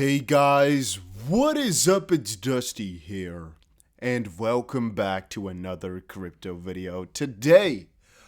Hey guys, what is up? It's Dusty here, and welcome back to another crypto video. Today,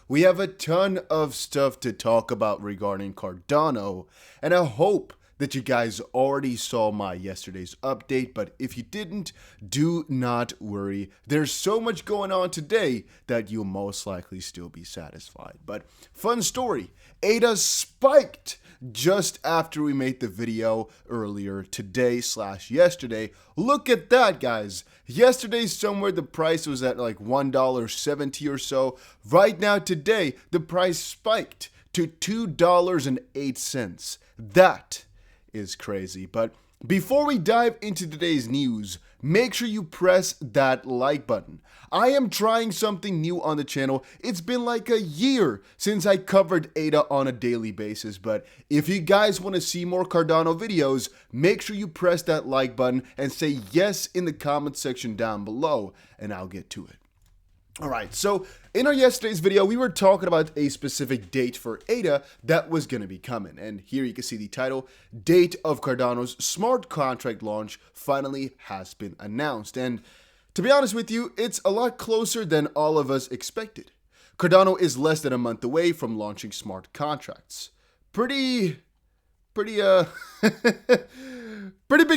we have a ton of stuff to talk about regarding Cardano, and I hope that you guys already saw my yesterday's update, but if you didn't, do not worry. There's so much going on today that you'll most likely still be satisfied. But fun story, ADA spiked just after we made the video earlier today/yesterday. Look at that, guys. Yesterday somewhere the price was at like $1.70 or so. Right now today the price spiked to $2.08. That is crazy. But before we dive into today's news, make sure you press that like button. I am trying something new on the channel. It's been like a year since I covered ADA on a daily basis, but if you guys want to see more Cardano videos, make sure you press that like button and say yes in the comment section down below, and I'll get to it. Alright, so in our yesterday's video, we were talking about a specific date for ADA that was going to be coming. And here you can see the title, Date of Cardano's Smart Contract Launch Finally Has Been Announced. And to be honest with you, it's a lot closer than all of us expected. Cardano is less than a month away from launching smart contracts. Pretty big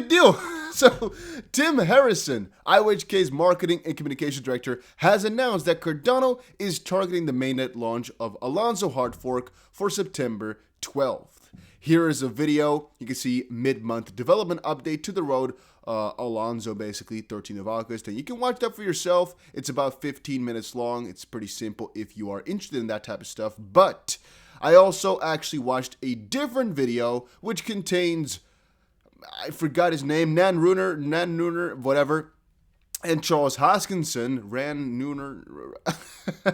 deal. So, Tim Harrison, IOHK's Marketing and Communications Director, has announced that Cardano is targeting the mainnet launch of Alonzo hard fork for September 12th. Here is a video. You can see mid-month development update to the road. Alonzo, basically, 13th of August. And you can watch that for yourself. It's about 15 minutes long. It's pretty simple if you are interested in that type of stuff. But I also actually watched a different video which contains, I forgot his name, Nan Nooner, whatever, and Charles Hoskinson, Ran Nooner,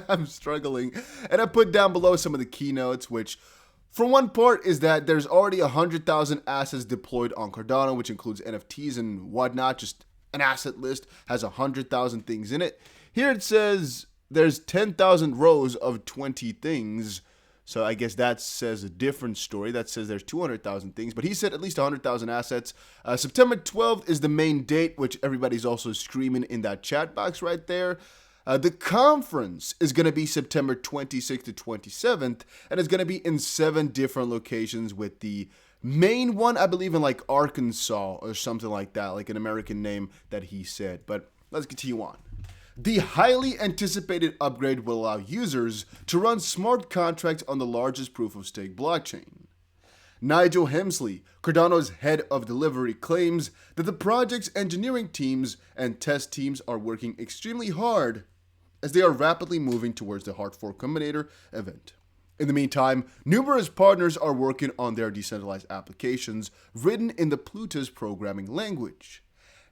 I'm struggling, and I put down below some of the keynotes, which, for one part, is that there's already 100,000 assets deployed on Cardano, which includes NFTs and whatnot. Just an asset list has 100,000 things in it. Here it says there's 10,000 rows of 20 things. So I guess that says a different story. That says there's 200,000 things, but he said at least 100,000 assets. September 12th is the main date, which everybody's also screaming in that chat box right there. The conference is going to be September 26th to 27th, and it's going to be in 7 different locations, with the main one, I believe, in like Arkansas or something like that, like an American name that he said. But let's continue on. The highly anticipated upgrade will allow users to run smart contracts on the largest proof-of-stake blockchain. Nigel Hemsley, Cardano's head of delivery, claims that the project's engineering teams and test teams are working extremely hard as they are rapidly moving towards the Hard Fork Combinator event. In the meantime, numerous partners are working on their decentralized applications written in the Plutus programming language.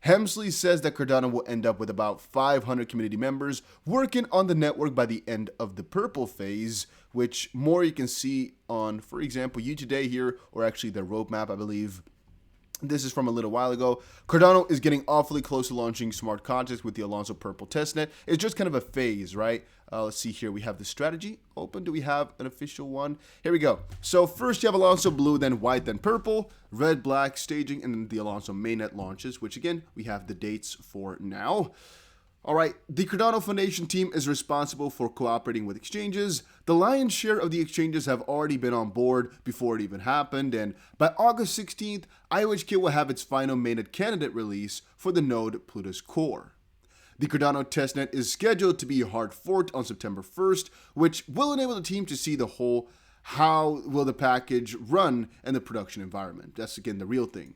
Hemsley says that Cardano will end up with about 500 community members working on the network by the end of the purple phase, which more you can see on, for example, You Today here, or actually their roadmap, I believe. This is from a little while ago. Cardano is getting awfully close to launching smart contracts with the Alonzo Purple testnet. It's just kind of a phase, right? Let's see here. We have the strategy open. Do we have an official one? Here we go. So first you have Alonzo Blue, then White, then Purple, Red, Black, staging, and then the Alonzo mainnet launches, which again, we have the dates for now. All right, the Cardano Foundation team is responsible for cooperating with exchanges. The lion's share of the exchanges have already been on board before it even happened, and by August 16th, IOHK will have its final mainnet candidate release for the node Plutus Core. The Cardano testnet is scheduled to be hard forked on September 1st, which will enable the team to see the whole how will the package run in the production environment. That's again the real thing.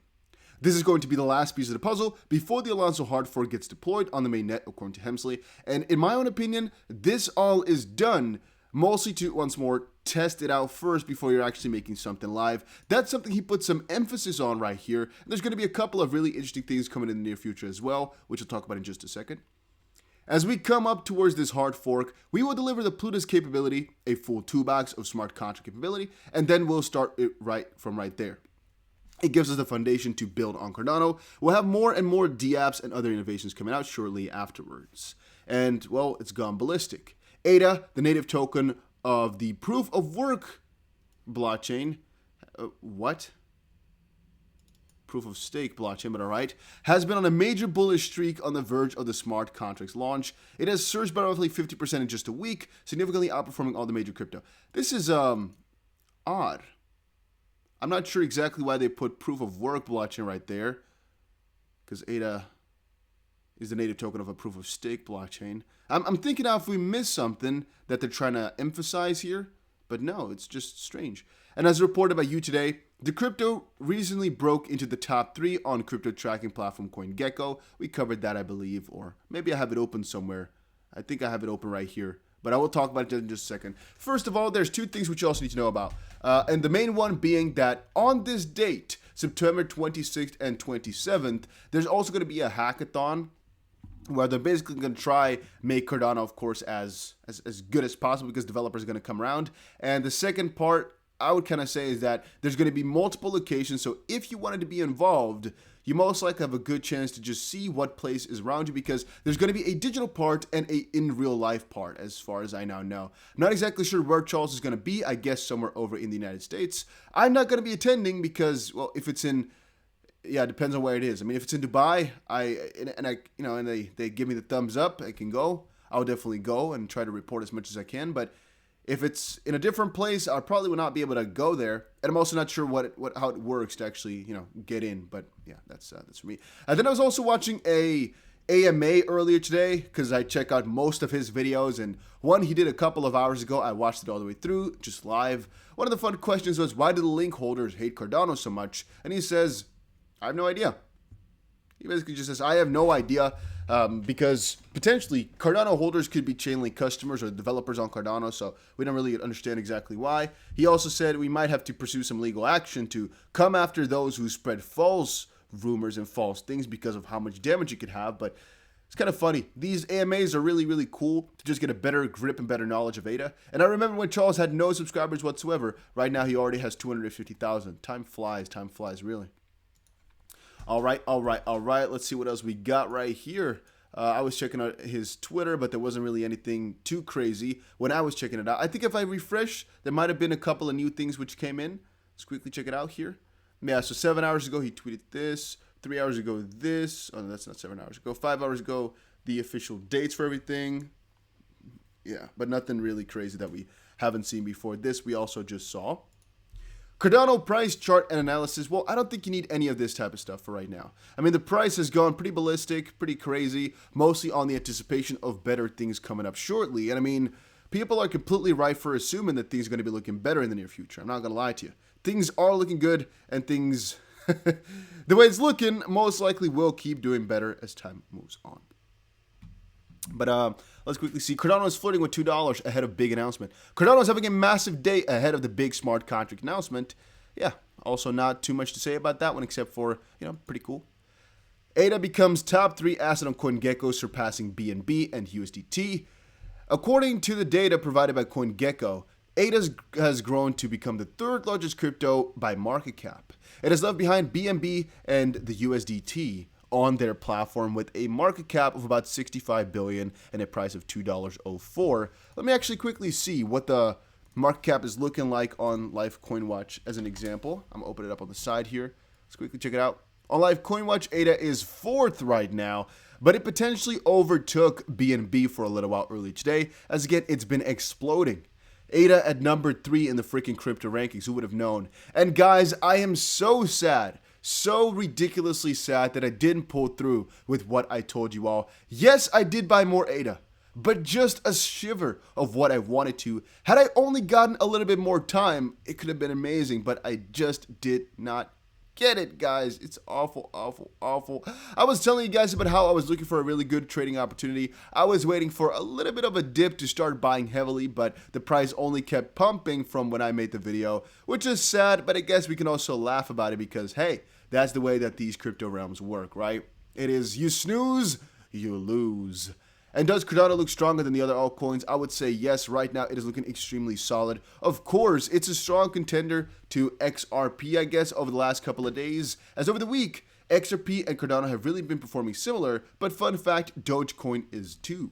This is going to be the last piece of the puzzle before the Alonzo hard fork gets deployed on the mainnet, according to Hemsley. And in my own opinion, this all is done mostly to, once more, test it out first before you're actually making something live. That's something he put some emphasis on right here. And there's going to be a couple of really interesting things coming in the near future as well, which we'll talk about in just a second. As we come up towards this hard fork, we will deliver the Plutus capability, a full toolbox of smart contract capability, and then we'll start it right there. It gives us the foundation to build on Cardano. We'll have more and more dApps and other innovations coming out shortly afterwards. And, well, it's gone ballistic. ADA, the native token of the proof of work blockchain. What? proof of stake blockchain, but alright, has been on a major bullish streak on the verge of the smart contracts launch. It has surged by roughly 50% in just a week, significantly outperforming all the major crypto. This is odd. I'm not sure exactly why they put proof of work blockchain right there, because ADA is the native token of a proof of stake blockchain. I'm thinking now if we missed something that they're trying to emphasize here, but no, it's just strange. And as reported by You Today, the crypto recently broke into the top 3 on crypto tracking platform CoinGecko. We covered that, I believe, or maybe I have it open somewhere. I think I have it open right here, but I will talk about it in just a second. First of all, there's 2 things which you also need to know about. And the main one being that on this date, September 26th and 27th, there's also going to be a hackathon where they're basically going to try make Cardano, of course, as good as possible because developers are going to come around. And the second part, I would kind of say, is that there's going to be multiple locations. So if you wanted to be involved, you most likely have a good chance to just see what place is around you because there's going to be a digital part and a in real life part, as far as I now know. I'm not exactly sure where Charles is going to be. I guess somewhere over in the United States. I'm not going to be attending because, well, if it's in, yeah, it depends on where it is. I mean, if it's in Dubai, and they give me the thumbs up, I can go. I'll definitely go and try to report as much as I can. But if it's in a different place, I probably will not be able to go there. And I'm also not sure how it works to actually, get in. But yeah, that's for me. And then I was also watching a AMA earlier today because I check out most of his videos. And one he did a couple of hours ago, I watched it all the way through, just live. One of the fun questions was, why do the link holders hate Cardano so much? And he says, I have no idea. He basically just says, I have no idea, because potentially Cardano holders could be Chainlink customers or developers on Cardano, so we don't really understand exactly why. He also said we might have to pursue some legal action to come after those who spread false rumors and false things because of how much damage it could have, but it's kind of funny. These AMAs are really, really cool to just get a better grip and better knowledge of ADA. And I remember when Charles had no subscribers whatsoever. Right now he already has 250,000. Time flies, really. All right. Let's see what else we got right here. I was checking out his Twitter, but there wasn't really anything too crazy when I was checking it out. I think if I refresh, there might have been a couple of new things which came in. Let's quickly check it out here. Yeah, so 7 hours ago, he tweeted this. 3 hours ago, this. Oh, no, that's not 7 hours ago. 5 hours ago, the official dates for everything. Yeah, but nothing really crazy that we haven't seen before. This we also just saw. Cardano price chart and analysis. Well, I don't think you need any of this type of stuff for right now. I mean, the price has gone pretty ballistic, pretty crazy, mostly on the anticipation of better things coming up shortly. And I mean, people are completely right for assuming that things are going to be looking better in the near future. I'm not going to lie to you. Things are looking good, and things, the way it's looking, most likely will keep doing better as time moves on. But let's quickly see. Cardano is flirting with $2 ahead of big announcement. Cardano is having a massive day ahead of the big smart contract announcement. Yeah, also not too much to say about that one except for, pretty cool. ADA becomes top 3 asset on CoinGecko, surpassing BNB and USDT. According to the data provided by CoinGecko, ADA has grown to become the 3rd largest crypto by market cap. It has left behind BNB and the USDT on their platform with a market cap of about $65 billion and a price of $2.04. Let me actually quickly see what the market cap is looking like on Live CoinWatch as an example. I'm gonna open it up on the side here. Let's quickly check it out. On Live CoinWatch, ADA is 4th right now, but it potentially overtook BNB for a little while early today, as again, it's been exploding. ADA at number 3 in the freaking crypto rankings, who would have known? And guys, I am so sad. So ridiculously sad that I didn't pull through with what I told you all. Yes, I did buy more ADA, but just a shiver of what I wanted to. Had I only gotten a little bit more time, it could have been amazing, but I just did not get it, guys. It's awful. I was telling you guys about how I was looking for a really good trading opportunity. I was waiting for a little bit of a dip to start buying heavily, but the price only kept pumping from when I made the video, which is sad, but I guess we can also laugh about it because, hey, that's the way that these crypto realms work, right? It is you snooze, you lose. And does Cardano look stronger than the other altcoins? I would say yes. Right now, it is looking extremely solid. Of course, it's a strong contender to XRP, I guess, over the last couple of days. As over the week, XRP and Cardano have really been performing similar, but fun fact, Dogecoin is too.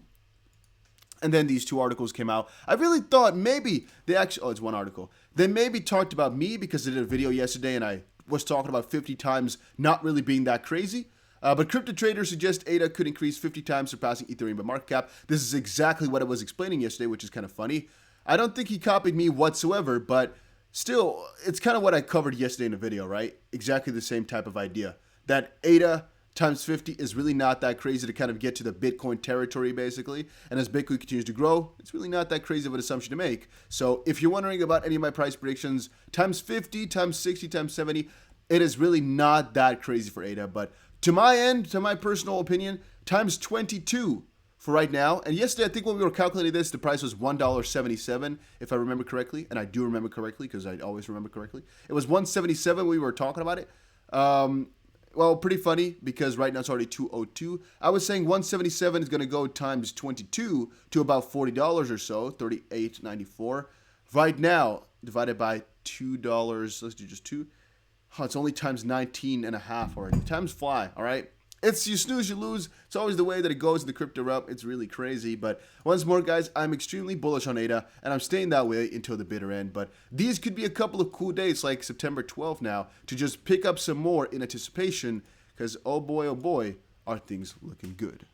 And then these 2 articles came out. I really thought maybe they actually, it's one article. They maybe talked about me because I did a video yesterday and I was talking about 50 times not really being that crazy. But crypto traders suggest ADA could increase 50 times, surpassing Ethereum by market cap. This is exactly what I was explaining yesterday, which is kind of funny. I don't think he copied me whatsoever, but still, it's kind of what I covered yesterday in the video, right? Exactly the same type of idea. That ADA times 50 is really not that crazy to kind of get to the Bitcoin territory, basically. And as Bitcoin continues to grow, it's really not that crazy of an assumption to make. So if you're wondering about any of my price predictions, times 50, times 60, times 70, it is really not that crazy for ADA. But to my end, to my personal opinion, times 22 for right now. And yesterday, I think when we were calculating this, the price was $1.77, if I remember correctly. And I do remember correctly because I always remember correctly. It was $1.77 when we were talking about it. Well, pretty funny because right now it's already $2.02. I was saying $1.77 is going to go times 22 to about $40 or so, $38.94. Right now, divided by $2, let's do just 2. Oh, it's only times 19.5 already. Times fly, all right? It's you snooze, you lose. It's always the way that it goes in the crypto realm. It's really crazy. But once more, guys, I'm extremely bullish on ADA, and I'm staying that way until the bitter end. But these could be a couple of cool dates, like September 12th now, to just pick up some more in anticipation, because oh boy, are things looking good.